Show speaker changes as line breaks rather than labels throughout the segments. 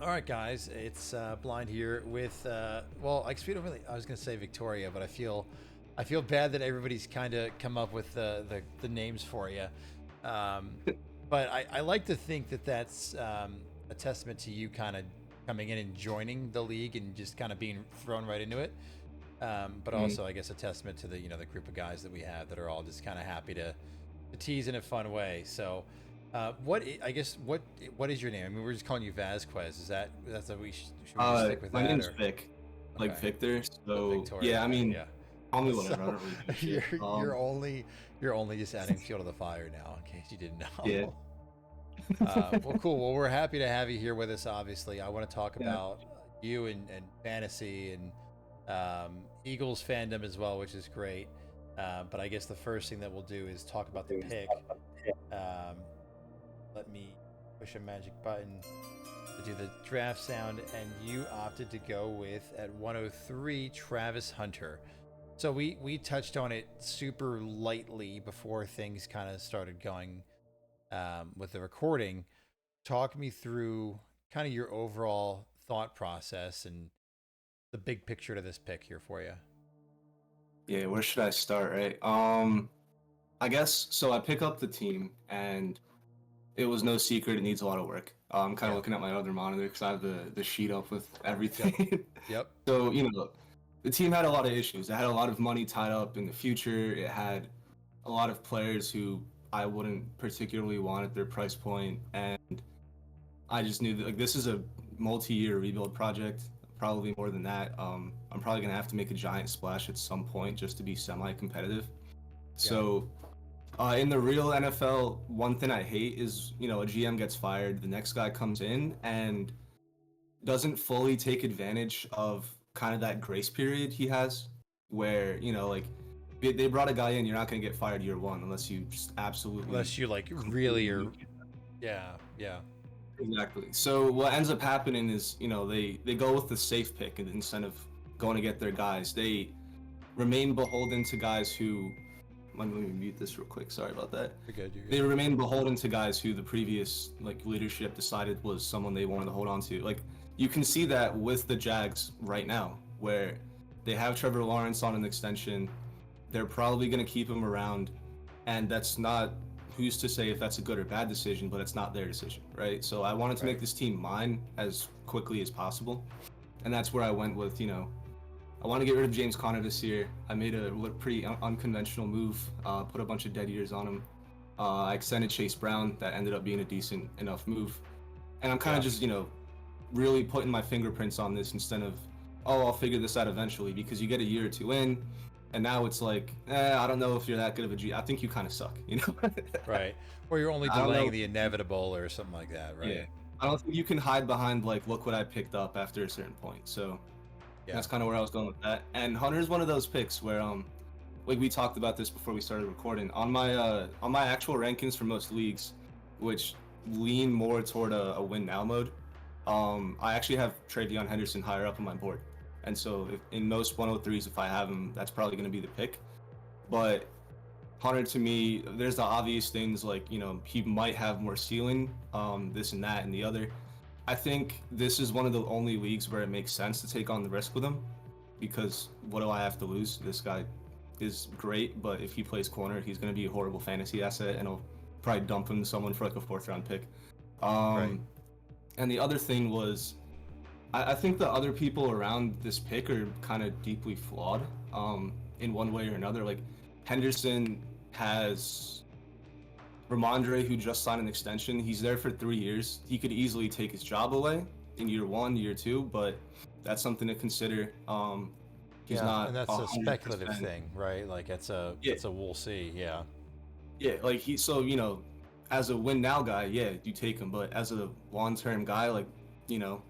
All right, guys, it's Blind here with well, I don't really. I was gonna say Victoria, but I feel bad that everybody's kind of come up with the names for you. Um, but I like to think that that's a testament to you kind of coming in and joining the league and just kind of being thrown right into it. But
Mm.
also, I guess, a testament to the group of guys that we have that are all just kind of happy to tease in a fun way. So. I guess what is your name? I mean, we're just calling you Vasquez. That's a should we just stick with
My
that
name's
or
Vic, like
okay?
Victor.
But
So
Victoria,
yeah, I
okay,
mean,
yeah.
call me
So
whatever. I don't really give a
you're
shit.
you're only you're only just adding fuel to the fire now, in case you didn't
Yeah,
know. Well, cool. Well, we're happy to have you here with us. Obviously, I want to talk
yeah,
about you and fantasy and Eagles fandom as well, which is great. But I guess the first thing that we'll do is talk about the pick. Um, Let me push a magic button to do the draft sound, and you opted to go with at 103 Travis Hunter. So we touched on it super lightly before things kind of started going with the recording. Talk me through kind of your overall thought process and the big picture to this pick here for you.
yeah. Where should I start? Right. I guess so. I pick up the team, and it was no secret. It needs a lot of work. I'm kind of
Yeah.
looking at my other monitor because I have the sheet up with
Yep.
everything.
Yep.
So the team had a lot of issues. It had a lot of money tied up in the future. It had a lot of players who I wouldn't particularly want at their price point, and I just knew that like this is a multi-year rebuild project, probably more than that. I'm probably gonna have to make a giant splash at some point just to be semi-competitive.
Yeah.
So, in the real NFL, one thing I hate is a GM gets fired, the next guy comes in and doesn't fully take advantage of kind of that grace period he has, where like they brought a guy in, you're not gonna get fired year one unless you just absolutely
Unless you like really
completely
are.
nuke it.
Yeah. Yeah.
Exactly. So what ends up happening is, they go with the safe pick and instead of going to get their guys, they remain beholden to guys who. Let me mute this real quick. Sorry about that.
You're good. You're
They
good.
remain beholden to guys who the previous leadership decided was someone they wanted to hold on to. Like you can see that with the Jags right now, where they have Trevor Lawrence on an extension. They're probably going to keep him around, and that's not who's to say if that's a good or bad decision, but it's not their decision, right? So I wanted to make
Right.
this team mine as quickly as possible, and that's where I went with I want to get rid of James Conner this year. I made a pretty unconventional move, put a bunch of dead years on him. I extended Chase Brown. That ended up being a decent enough move. And I'm kind
Yeah.
of just, really putting my fingerprints on this instead of, oh, I'll figure this out eventually, because you get a year or two in, and now it's like, I don't know if you're that good of a G. I think you kind of suck,
Right. Or you're only
I don't
delaying
know.
the inevitable or something like that,
Yeah.
right?
I don't think you can hide behind, like, look what I picked up after a certain point. So
Yeah.
that's kind of where I was going with that. And Hunter's one of those picks where like we talked about this before we started recording. On my actual rankings for most leagues, which lean more toward a win now mode, I actually have Travion Henderson higher up on my board. And so in most 103s, if I have him, that's probably going to be the pick. But Hunter, to me, there's the obvious things like he might have more ceiling, this and that and the other. I think this is one of the only leagues where it makes sense to take on the risk with him, because what do I have to lose? This guy is great, but if he plays corner, he's going to be a horrible fantasy asset, and I'll probably dump him to someone for like a fourth round pick.
Right.
Um, and the other thing was, I think the other people around this pick are kind of deeply flawed, in one way or another. Like Henderson has Ramondre, who just signed an extension. He's there for 3 years. He could easily take his job away in year one, year two, but that's something to consider. He's
Yeah, and
not
that's
a
a
hundred
speculative
percent.
thing, right? Like
Yeah,
it's a we'll see. Yeah.
yeah. Like so as a win now guy, yeah, you take him. But as a long term guy, like you know,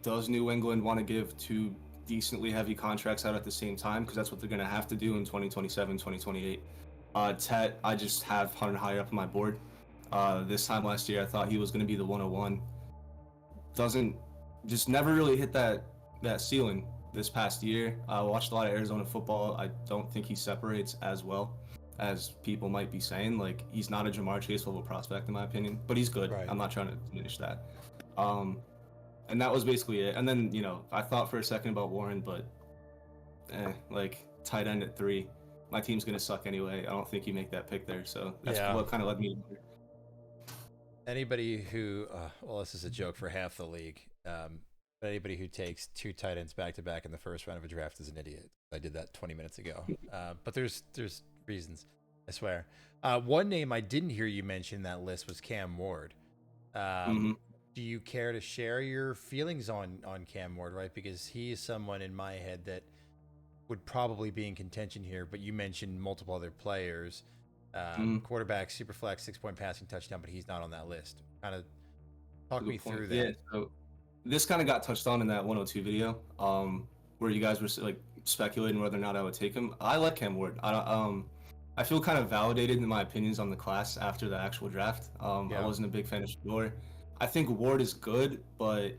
does New England want to give two decently heavy contracts out at the same time? Because that's what they're gonna have to do in 2027, 2028. Tet, I just have Hunter higher up on my board. This time last year, I thought he was going to be the 101. Doesn't just never really hit that ceiling this past year. I watched a lot of Arizona football. I don't think he separates as well as people might be saying. Like he's not a Jamar Chase level prospect in my opinion, but he's good.
Right.
I'm not trying to diminish that. Um, And that was basically it. And then, I thought for a second about Warren, but like tight end at 3. My team's gonna suck anyway. I don't think you make that pick there. So that's what kind of led me to
Anybody who, well, this is a joke for half the league. But anybody who takes 2 tight ends back to back in the first round of a draft is an idiot. I did that 20 minutes ago. But there's reasons, I swear. One name I didn't hear you mention in that list was Cam Ward. Do you care to share your feelings on Cam Ward, right? Because he is someone in my head that would probably be in contention here, but you mentioned multiple other players. Quarterback, super flex, 6-point passing touchdown, but he's not on that list. Kind of talk me through that.
Yeah, so this kind of got touched on in that 102 video, where you guys were like speculating whether or not I would take him. I like Cam Ward. I feel kind of validated in my opinions on the class after the actual draft. I wasn't a big fan of Shador. I think Ward is good, but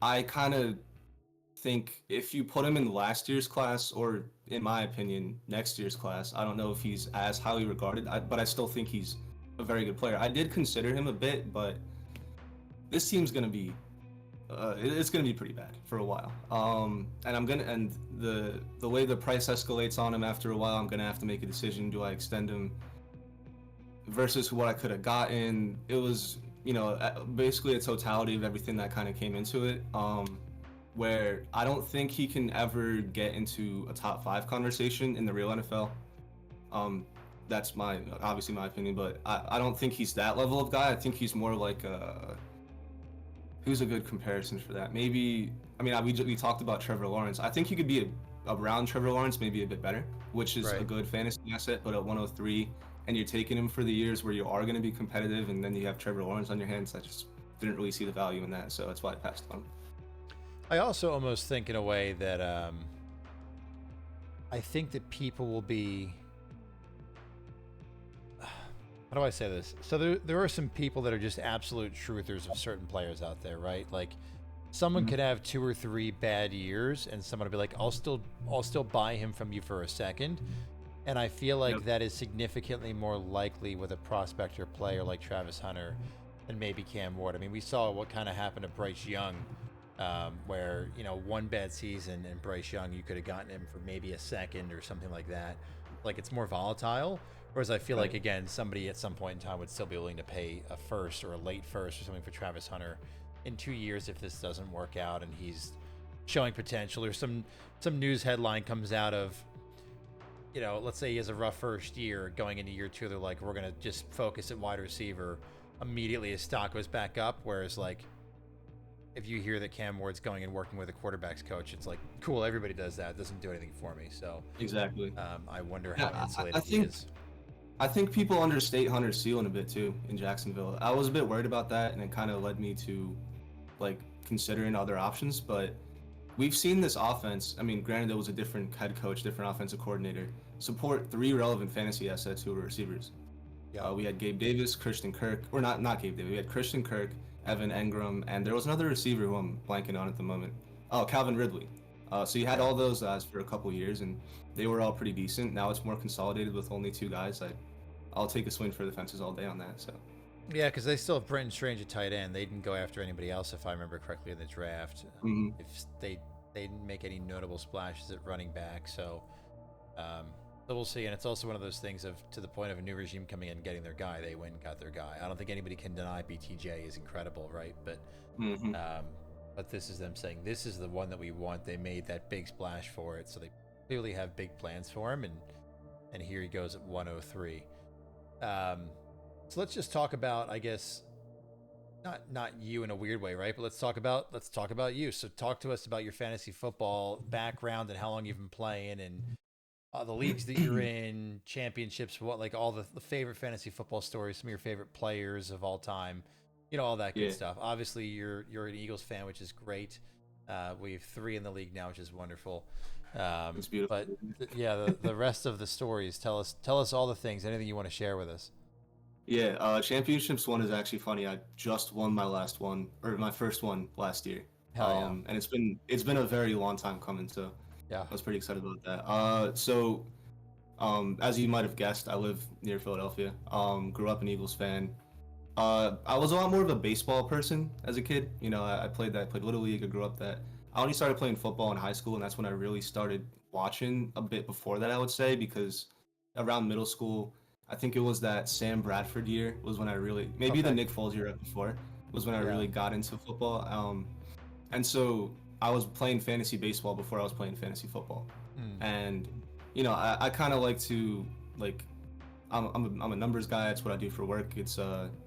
I kind of think if you put him in last year's class, or in my opinion, next year's class, I don't know if he's as highly regarded, but I still think he's a very good player. I did consider him a bit, but this team's gonna be, it's gonna be pretty bad for a while. And the way the price escalates on him after a while, I'm gonna have to make a decision. Do I extend him versus what I could have gotten? It was, basically a totality of everything that kind of came into it. Where I don't think he can ever get into a top 5 conversation in the real NFL. That's obviously my opinion, but I don't think he's that level of guy. I think he's more like who's a good comparison for that? Maybe, we talked about Trevor Lawrence. I think he could be around Trevor Lawrence, maybe a bit better, which is a good fantasy asset, but at 103, and you're taking him for the years where you are going to be competitive, and then you have Trevor Lawrence on your hands, I just didn't really see the value in that, so that's why I passed on.
I also almost think in a way that I think that people will be, how do I say this? So there are some people that are just absolute truthers of certain players out there, right? Like someone could have 2 or 3 bad years and someone will be like, I'll still buy him from you for a second. And I feel like that is significantly more likely with a prospect or player like Travis Hunter than maybe Cam Ward. I mean, we saw what kind of happened to Bryce Young, where, one bad season and Bryce Young, you could have gotten him for maybe a second or something like that. Like it's more volatile. Whereas I feel like, again, somebody at some point in time would still be willing to pay a first or a late first or something for Travis Hunter in 2 years if this doesn't work out and he's showing potential, or some news headline comes out of, let's say he has a rough first year going into year 2, they're like, we're going to just focus at wide receiver. Immediately his stock goes back up. Whereas like, if you hear that Cam Ward's going and working with a quarterback's coach, it's like, cool, everybody does that. It doesn't do anything for me. So
exactly.
I wonder how insulated he is.
I think people understate Hunter's ceiling a bit too in Jacksonville. I was a bit worried about that, and it kind of led me to like considering other options. But we've seen this offense. I mean, granted, it was a different head coach, different offensive coordinator, support 3 relevant fantasy assets who were receivers. Yeah. We had Gabe Davis, Christian Kirk, or not Gabe Davis. We had Christian Kirk, Evan Engram, and there was another receiver who I'm blanking on at the moment. Oh, Calvin Ridley. So you had all those guys for a couple years, and they were all pretty decent. Now it's more consolidated with only 2 guys. I'll take a swing for the fences all day on that. So.
Yeah, because they still have Brenton Strange at tight end. They didn't go after anybody else, if I remember correctly, in the draft. If they didn't make any notable splashes at running back, so we'll see. And it's also one of those things of, to the point of a new regime coming in and getting their guy, they went and got their guy. I don't think anybody can deny BTJ is incredible, right? But but this is them saying, this is the one that we want. They made that big splash for it, so they clearly have big plans for him, and here he goes at 103. So let's just talk about, I guess, not you in a weird way, right? But let's talk about you. So talk to us about your fantasy football background and how long you've been playing, and the leagues that you're in, championships, what, like all the favorite fantasy football stories, some of your favorite players of all time, all that good stuff. Obviously, you're an Eagles fan, which is great. We have 3 in the league now, which is wonderful.
It's beautiful.
But the rest of the stories, tell us all the things, anything you want to share with us.
Yeah, championships one is actually funny. I just won my first one last year.
Hell yeah.
And it's been a very long time coming, so yeah, I was pretty excited about that. So as you might have guessed, I live near Philadelphia. Grew up an Eagles fan. I was a lot more of a baseball person as a kid. You know, I played Little League. I grew up that. I only started playing football in high school, and that's when I really started watching a bit before that, I would say, because around middle school, I think it was that Sam Bradford year was when I really, maybe the
Okay.
Nick Foles year before, was when I
Yeah.
really got into football. And so I was playing fantasy baseball before I was playing fantasy football.
Hmm.
And, you know, I kind of like to, like, I'm a numbers guy. That's what I do for work. It's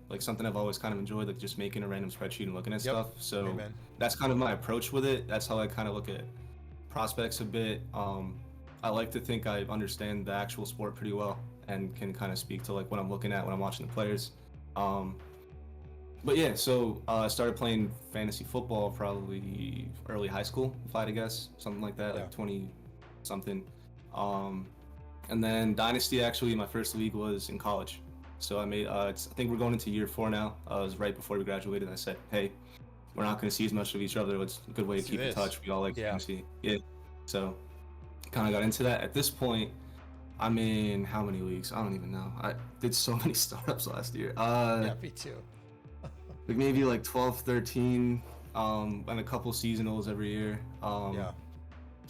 like something I've always kind of enjoyed, like just making a random spreadsheet and looking at
Yep.
stuff. So
Amen.
that's kind of my approach with it. That's how I kind of look at prospects a bit. I like to think I understand the actual sport pretty well and can kind of speak to like what I'm looking at when I'm watching the players. Um, but yeah, so I started playing fantasy football probably early high school, if I had to guess, something like that,
Yeah.
like 20 something. Um, and then Dynasty, actually, my first league was in college. So I made, I think we're going into year 4 now. It was right before we graduated. I said, hey, we're not going to see as much of each other. It's a good way to
Let's do
keep in
this.
touch. We all like
Yeah.
fantasy. Yeah. So kind of got into that. At this point, I'm in how many leagues? I don't even know. I did so many startups last year.
Yeah, me too.
Like maybe like 12, 13, and a couple seasonals every year.
Yeah.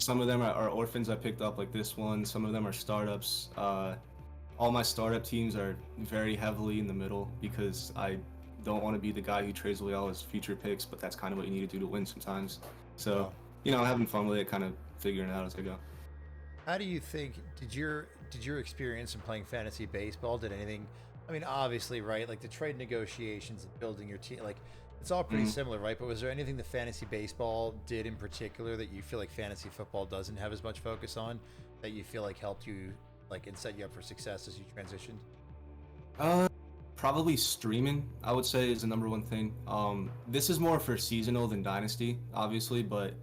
Some of them are orphans I picked up, like this one. Some of them are startups. All my startup teams are very heavily in the middle because I don't want to be the guy who trades away all his future picks, but that's kind of what you need to do to win sometimes. So, you know, I'm having fun with it, kind of figuring it out as I go.
How do you think did your experience in playing fantasy baseball did anything? I mean, obviously, right? Like the trade negotiations and building your team, like it's all pretty
Mhm.
similar, right? But was there anything the fantasy baseball did in particular that you feel like fantasy football doesn't have as much focus on that you feel like helped you like and set you up for success as you transitioned?
Uh, Probably streaming, I would say, is the number one thing. This is more for seasonal than dynasty, obviously, but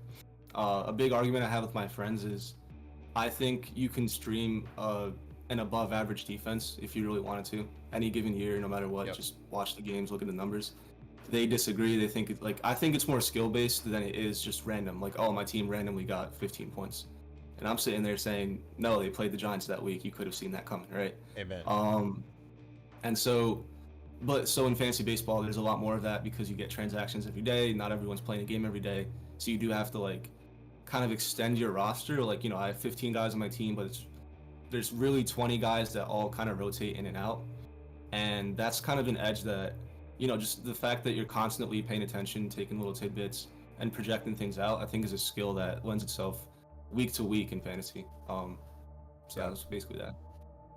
a big argument I have with my friends is I think you can stream an above average defense if you really wanted to. Any given year, no matter what,
Yep.
just watch the games, look at the numbers. They disagree. They think it's like I think it's more skill based than it is just random. Like, oh, my team randomly got 15 points, and I'm sitting there saying, no, they played the Giants that week. You could have seen that coming, right?
Amen.
And so, but so in fantasy baseball, there's a lot more of that because you get transactions every day. Not everyone's playing a game every day, so you do have to like kind of extend your roster. Like, you know, I have 15 guys on my team, but there's really 20 guys that all kind of rotate in and out, and that's kind of an edge that, you know, just the fact that you're constantly paying attention, taking little tidbits, and projecting things out, I think is a skill that lends itself week to week in fantasy. So
Yeah.
that's basically that.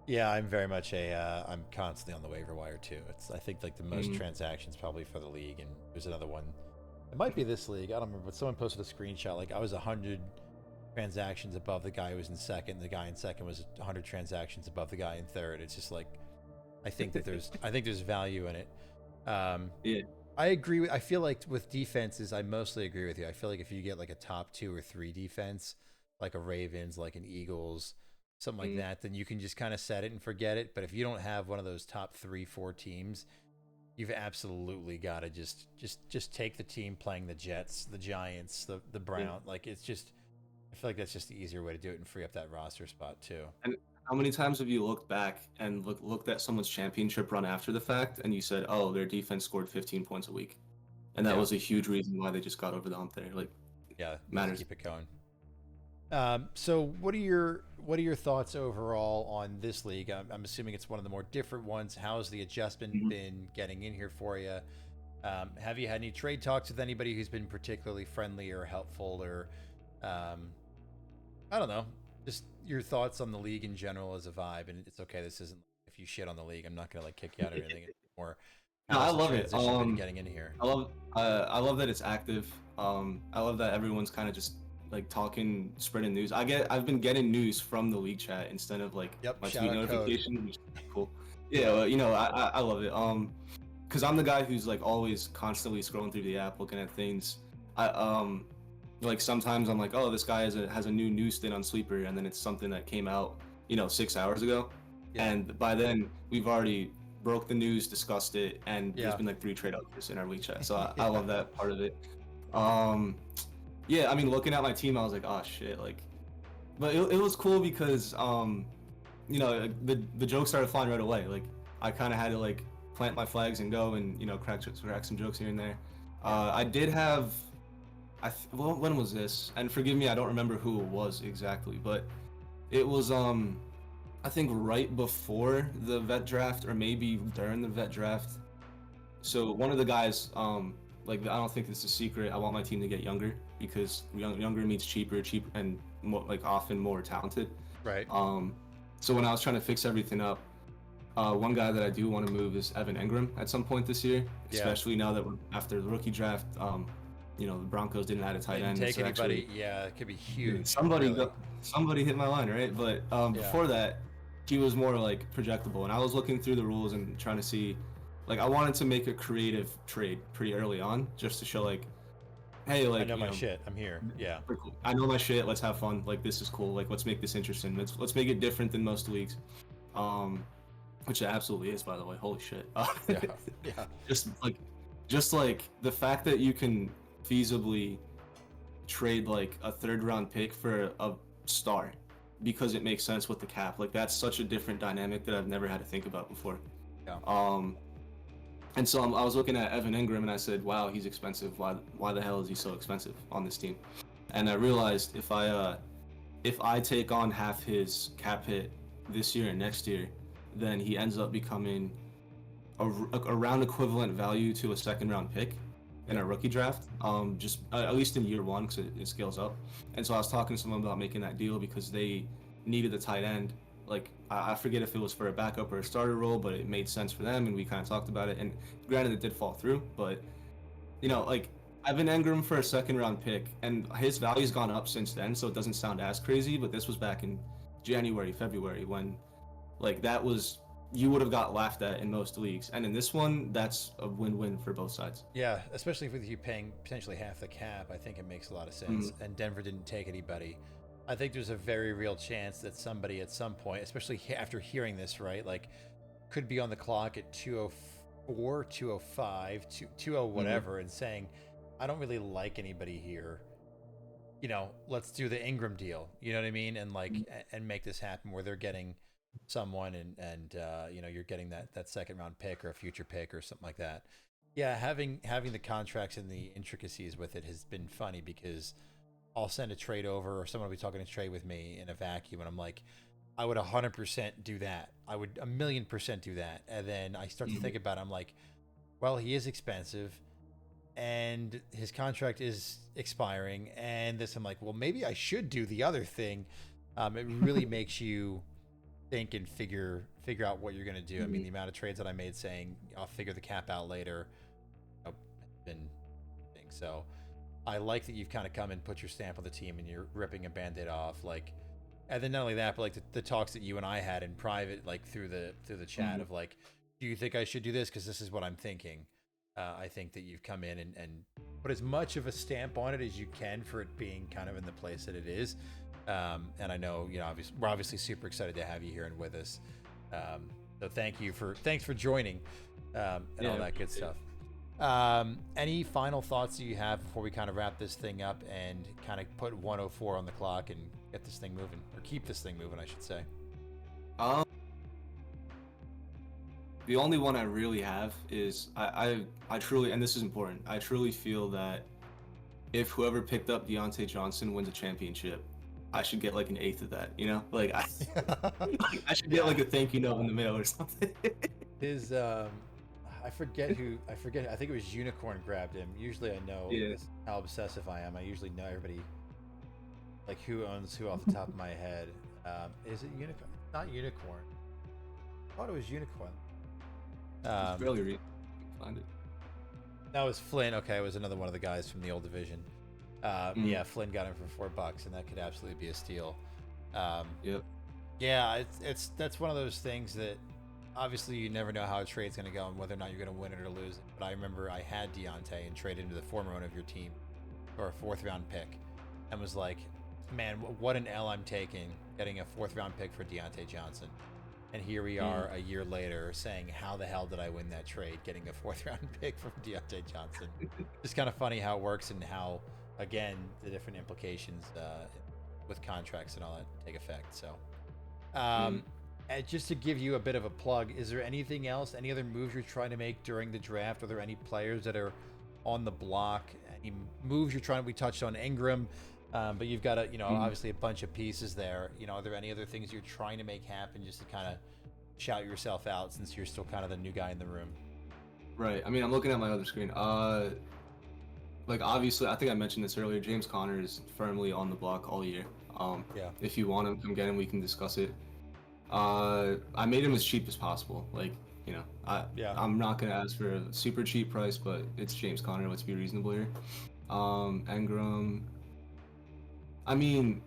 Yeah, I'm very much I'm constantly on the waiver wire too. It's I think like the most
Mhm.
transactions probably for the league, and there's another one. It might be this league. I don't remember, but someone posted a screenshot. Like I was 100 transactions above the guy who was in second. The guy in second was 100 transactions above the guy in third. It's just like I think there's value in it. Um,
Yeah.
I agree. I feel like with defenses, I mostly agree with you. I feel like if you get like a top 2 or 3 defense, like a Ravens, like an Eagles, something like
Mhm.
that, then you can just kind of set it and forget it. But if you don't have one of those top 3, 4 teams, you've absolutely got to just take the team playing the Jets, the Giants, the
Yeah.
Brown. Like it's just, I feel like that's just the easier way to do it and free up that roster spot too.
And how many times have you looked back and looked at someone's championship run after the fact and you said, "Oh, their defense scored 15 points a week," and that
Yeah,
was a huge reason why they just got over the hump there. Like,
yeah, just
matters.
keep it going. So what are your thoughts overall on this league? I'm assuming it's one of the more different ones. How's the adjustment
Mhm.
been getting in here for you? Have you had any trade talks with anybody who's been particularly friendly or helpful, or um, I don't know, just your thoughts on the league in general as a vibe? And it's okay. This isn't if you shit on the league, I'm not gonna like kick you out or anything. It's more
No, I
how's the
love it.
transition been getting in here?
I love that it's active. I love that everyone's kind of just like talking, spreading news. I've been getting news from the league chat instead of like
Yep.
my
Shout
tweet
out code.
notification, which is cool. Yeah,
Yeah.
well, you know, I love it. Because I'm the guy who's like always constantly scrolling through the app, looking at things. I like sometimes I'm like, oh, this guy has a new news thing on Sleeper, and then it's something that came out, you know, 6 hours ago,
Yeah.
and by then we've already broke the news, discussed it, and
Yeah.
there's been like 3 trade offers in our league chat. So I
Yeah.
love that part of it. Um, yeah, I mean, looking at my team, I was like, oh shit, like, but it was cool because you know, the jokes started flying right away. Like, I kind of had to like plant my flags and go and crack some jokes here and there. I did have, well, when was this? And forgive me, I don't remember who it was exactly, but it was I think right before the vet draft or maybe during the vet draft. So one of the guys, like I don't think this is a secret. I want my team to get younger because younger means cheaper, and more, like often more talented.
Right.
So when I was trying to fix everything up, one guy that I do want to move is Evan Engram at some point this year, especially now that we're after the rookie draft. The Broncos didn't add a tight end.
Take
so
anybody.
Actually,
Yeah, it could be huge.
Somebody hit my line, right? But before that, he was more like projectable, and I was looking through the rules and trying to see, like, I wanted to make a creative trade pretty early on, just to show like, hey, like,
I know my shit. I'm here. Yeah.
I know my shit. Let's have fun. Like, this is cool. Like, let's make this interesting. Let's make it different than most leagues. Which it absolutely is, by the way. Holy shit.
Yeah.
Just like the fact that you can feasibly trade like a third round pick for a star because it makes sense with the cap. Like, that's such a different dynamic that I've never had to think about before.
Yeah.
And so I was looking at Evan Engram and I said, wow, he's expensive. Why the hell is he so expensive on this team? And I realized if I take on half his cap hit this year and next year, then he ends up becoming around equivalent value to a second round pick in a rookie draft, just at least in year one, because it scales up. And so I was talking to someone about making that deal because they needed a tight end. Like, I forget if it was for a backup or a starter role, but it made sense for them, and we kind of talked about it. And granted, it did fall through, but like Evan Engram for a second round pick, and his value's gone up since then, so it doesn't sound as crazy. But this was back in January, February, when like that was, you would have got laughed at in most leagues, and in this one, that's a win-win for both sides.
Yeah, especially with you paying potentially half the cap, I think it makes a lot of sense. And Denver didn't take anybody. I think there's a very real chance that somebody at some point, especially after hearing this, right, like, could be on the clock at 204, 205, 20 whatever, and saying, I don't really like anybody here. Let's do the Ingram deal. You know what I mean? And like, and make this happen where they're getting someone and you're getting that second round pick or a future pick or something like that. Yeah, having the contracts and the intricacies with it has been funny because I'll send a trade over or someone will be talking a trade with me in a vacuum and I'm like, I would 100% do that. I would 1,000,000% do that. And then I start to think about it. I'm like, well, he is expensive and his contract is expiring and this, I'm like, well, maybe I should do the other thing. It really makes you think and figure out what you're going to do. I mean, the amount of trades that I made saying I'll figure the cap out later, has been things. So I like that you've kind of come and put your stamp on the team and you're ripping a Band-Aid off, like, and then not only that, but like the talks that you and I had in private, like through the chat of like, do you think I should do this? Because this is what I'm thinking. I think that you've come in and put as much of a stamp on it as you can for it being kind of in the place that it is. And I know, we're obviously super excited to have you here and with us. So thanks for joining, and all that good stuff. Any final thoughts that you have before we kind of wrap this thing up and kind of put 104 on the clock and get this thing moving, or keep this thing moving, I should say?
The only one I really have is I truly, and this is important, I truly feel that if whoever picked up Deontay Johnson wins a championship, I should get like an eighth of that, like I should get like a thank you note in the mail or something.
His I forget, I think it was Unicorn grabbed him. Usually I know how obsessive I am. I usually know everybody, like who owns who off the top of my head. Is it Unicorn? Not Unicorn. I thought it was Unicorn.
It's barely read. Find it.
That was Flynn. Okay, it was another one of the guys from the old division. Yeah, Flynn got him for $4, and that could absolutely be a steal.
Yep.
Yeah, that's one of those things that obviously you never know how a trade's going to go and whether or not you're going to win it or lose it. But I remember I had Deontay and traded into the former owner of your team for a 4th round pick, and was like, man, what an L I'm taking getting a 4th round pick for Deontay Johnson. And here we are a year later saying, how the hell did I win that trade getting a 4th round pick from Deontay Johnson? It's kind of funny how it works and how, again, the different implications with contracts and all that take effect. So just to give you a bit of a plug, is there anything else, any other moves you're trying to make during the draft? Are there any players that are on the block? Any moves you're trying? We touched on Ingram, but you've got
Mm,
obviously a bunch of pieces there. Are there any other things you're trying to make happen just to kind of shout yourself out since you're still kind of the new guy in the room?
right. I mean, I'm looking at my other screen. Like obviously, I think I mentioned this earlier. James Conner is firmly on the block all year.
Yeah,
If you want him, come get him. We can discuss it. I made him as cheap as possible. Like,
yeah,
I'm not gonna ask for a super cheap price, but it's James Conner. Let's be reasonable here. Engram. I mean,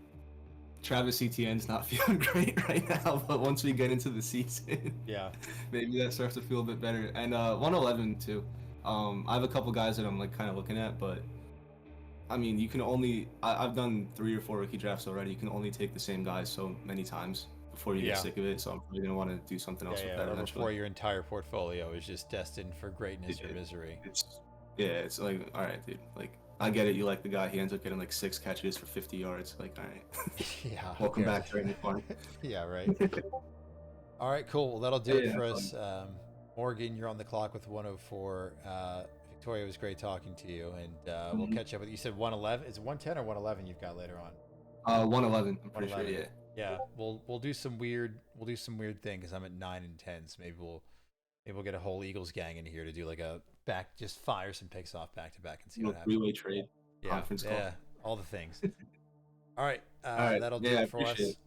Travis Etienne's not feeling great right now, but once we get into the season,
yeah,
maybe that starts to feel a bit better. And 111 too. I have a couple guys that I'm like kind of looking at, but I mean, you can only I've done 3 or 4 rookie drafts already. You can only take the same guys so many times before you get
yeah,
sick of it. So I'm probably gonna want to do something
yeah,
else with
yeah.
that
Or
eventually.
before your entire portfolio is just destined for greatness or
It,
misery.
it's yeah, it's like all right, dude. Like I get it. You like the guy. He ends up getting like 6 catches for 50 yards. Like all right,
Yeah, who
welcome
cares?
back to Rainy Farm.
Yeah, right. All right, cool. Well, that'll do it
Yeah,
for us. Morgan, you're on the clock with 104. Victoria, it was great talking to you, and we'll
Mhm.
catch up with you. Said 111. Is it 110 or 111 you've got later on?
111. I'm pretty sure.
111.
Yeah.
Yeah, we'll do some weird thing because I'm at 9 and 10. So maybe we'll get a whole Eagles gang in here to do like a back, just fire some picks off back to back and see what happens.
Three-way trade
Yeah,
conference call.
yeah, all the things. All right,
All right.
that'll do
Yeah, I
it for
appreciate
us.
it.